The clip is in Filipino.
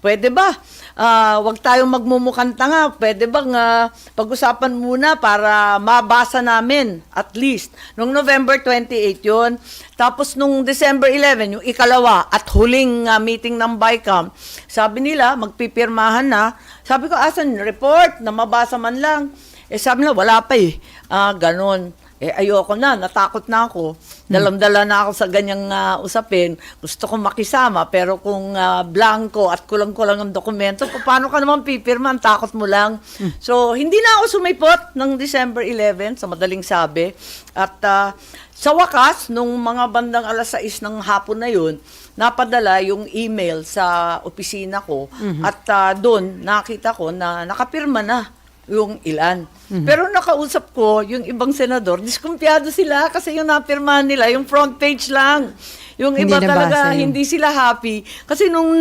Pwede ba? Wag tayong magmumukhang tanga. Pwede bang pag-usapan muna para mabasa namin at least. Nung November 28 yun. Tapos nung December 11, yung ikalawa at huling meeting ng BICAM, sabi nila magpipirmahan na. Sabi ko, asan yung report na mabasa man lang? Sabi nila, wala pa eh. Ganon. Ayoko na, natakot na ako. Dalam-dala na ako sa ganyang usapin. Gusto ko makisama, pero kung blanco at kulang-kulang ang dokumento, paano ka naman pipirma? Ang takot mo lang. So, hindi na ako sumipot ng December 11, sa madaling sabi. At sa wakas, nung mga bandang alas 6 ng hapon na yun, napadala yung email sa opisina ko. At doon, nakita ko na nakapirma na yung ilan. Pero nakausap ko, yung ibang senador, diskumpiyado sila kasi yung napirmahan nila, yung front page lang. Yung Hindi iba talaga, nabasa yun. hindi sila happy. Kasi nung